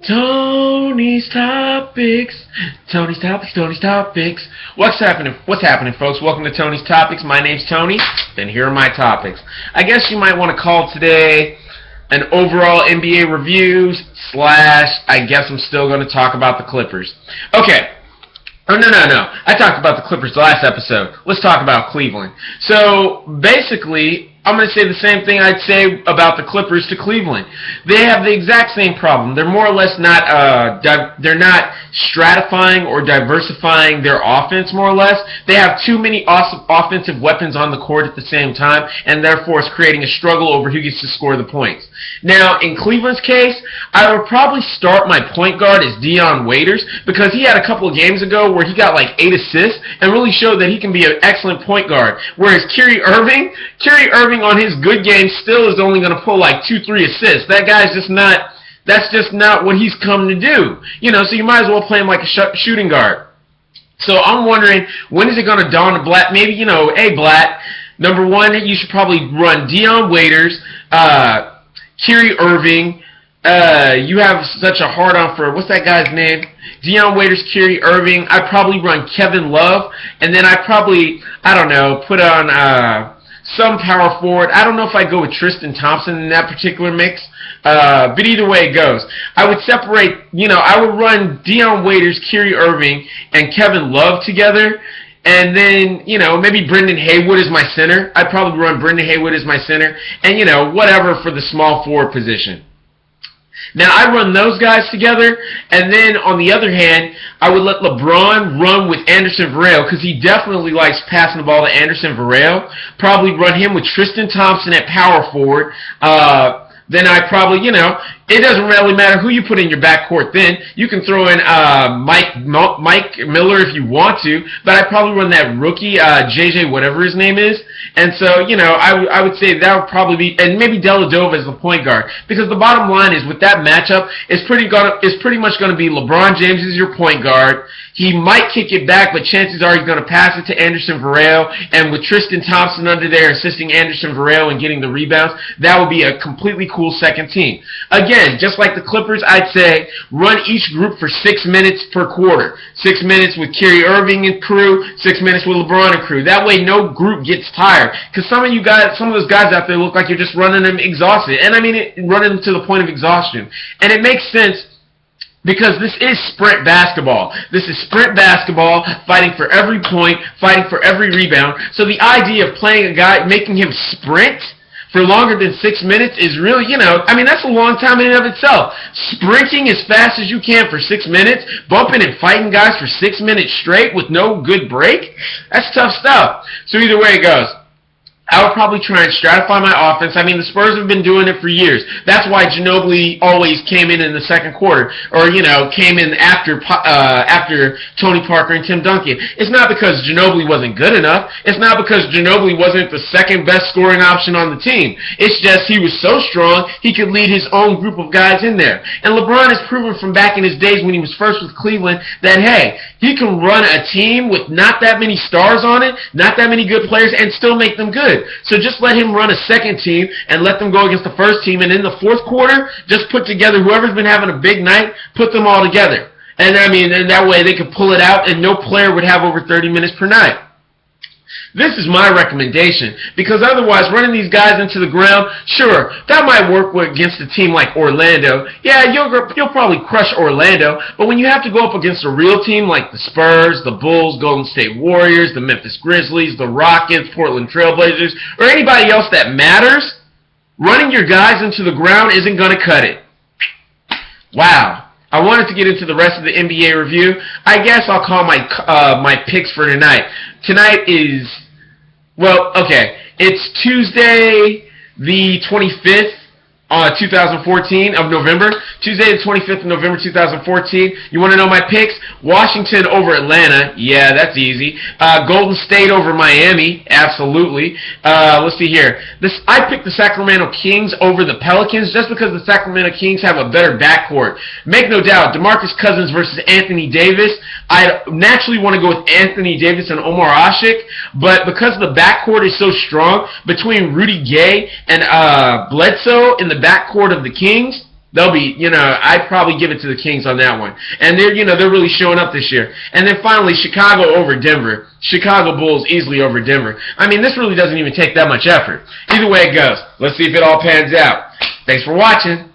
Tony's Topics. Tony's Topics, Tony's Topics. What's happening? What's happening, folks? Welcome to Tony's Topics. My name's Tony, and here are my topics. I guess you might want to call today an overall NBA review / I guess I'm still going to talk about the Clippers. Okay. Oh, no. I talked about the Clippers last episode. Let's talk about Cleveland. So, basically, I'm going to say the same thing I'd say about the Clippers to Cleveland. They have the exact same problem. They're more or less not, they're not stratifying or diversifying their offense, more or less. They have too many awesome offensive weapons on the court at the same time, and therefore it's creating a struggle over who gets to score the points. Now, in Cleveland's case, I would probably start my point guard as Dion Waiters, because he had a couple of games ago where he got like 8 assists and really showed that he can be an excellent point guard. Whereas Kyrie Irving on his good games still is only going to pull like 2-3 assists. That guy's just not, that's just not what he's come to do. You know, so you might as well play him like a shooting guard. So I'm wondering, when is it going to dawn to Blatt? Maybe, you know, hey, Blatt, number one, you should probably run Dion Waiters, Kyrie Irving. You have such a hard-on for, what's that guy's name? Dion Waiters, Kyrie Irving. I'd probably run Kevin Love, and then I'd probably, I don't know, put on some power forward. I don't know if I go with Tristan Thompson in that particular mix, but either way it goes. I would separate, you know, I would run Dion Waiters, Kyrie Irving, and Kevin Love together, and then, you know, maybe Brendan Haywood is my center. I'd probably run Brendan Haywood as my center, and, you know, whatever for the small forward position. Now, I run those guys together, and then, on the other hand, I would let LeBron run with Anderson Varejao, because he definitely likes passing the ball to Anderson Varejao. Probably run him with Tristan Thompson at power forward. Then I probably, you know, it doesn't really matter who you put in your backcourt then. You can throw in Mike Miller if you want to, but I'd probably run that rookie, JJ, whatever his name is. And so, you know, I would say that would probably be, and maybe Dellavedova as the point guard. Because the bottom line is, with that matchup, it's pretty much going to be LeBron James is your point guard. He might kick it back, but chances are he's going to pass it to Anderson Varejao. And with Tristan Thompson under there assisting Anderson Varejao and getting the rebounds, that would be a completely cool second team. Again, just like the Clippers, I'd say run each group for 6 minutes per quarter. 6 minutes with Kyrie Irving and crew, 6 minutes with LeBron and crew. That way no group gets tired. Because some of those guys out there look like you're just running them exhausted. And I mean, running them to the point of exhaustion. And it makes sense, because this is sprint basketball. This is sprint basketball, fighting for every point, fighting for every rebound. So the idea of playing a guy, making him sprint for longer than 6 minutes is really, you know, I mean, that's a long time in and of itself. Sprinting as fast as you can for 6 minutes, bumping and fighting guys for 6 minutes straight with no good break, that's tough stuff. So either way it goes, I would probably try and stratify my offense. I mean, the Spurs have been doing it for years. That's why Ginobili always came in the second quarter, or, you know, came in after Tony Parker and Tim Duncan. It's not because Ginobili wasn't good enough. It's not because Ginobili wasn't the second best scoring option on the team. It's just he was so strong, he could lead his own group of guys in there. And LeBron has proven from back in his days when he was first with Cleveland that, hey, he can run a team with not that many stars on it, not that many good players, and still make them good. So just let him run a second team and let them go against the first team. And in the fourth quarter, just put together whoever's been having a big night, put them all together. And I mean, and that way they could pull it out and no player would have over 30 minutes per night. This is my recommendation, because otherwise running these guys into the ground, sure, that might work against a team like Orlando. Yeah, you'll probably crush Orlando, but when you have to go up against a real team like the Spurs, the Bulls, Golden State Warriors, the Memphis Grizzlies, the Rockets, Portland Trailblazers, or anybody else that matters, running your guys into the ground isn't going to cut it. Wow. I wanted to get into the rest of the NBA review. I guess I'll call my picks for tonight. Tonight is, well, okay, it's Tuesday the 25th, 2014 of November. Tuesday the 25th of November 2014. You want to know my picks? Washington over Atlanta. Yeah, that's easy. Golden State over Miami. Absolutely. Let's see here. I picked the Sacramento Kings over the Pelicans just because the Sacramento Kings have a better backcourt. Make no doubt, DeMarcus Cousins versus Anthony Davis. I naturally want to go with Anthony Davis and Omar Ashik, but because the backcourt is so strong between Rudy Gay and Bledsoe in the backcourt of the Kings, They'll be, I'd probably give it to the Kings on that one. And they're really showing up this year. And then finally, Chicago over Denver. Chicago Bulls easily over Denver. I mean, this really doesn't even take that much effort. Either way it goes. Let's see if it all pans out. Thanks for watching.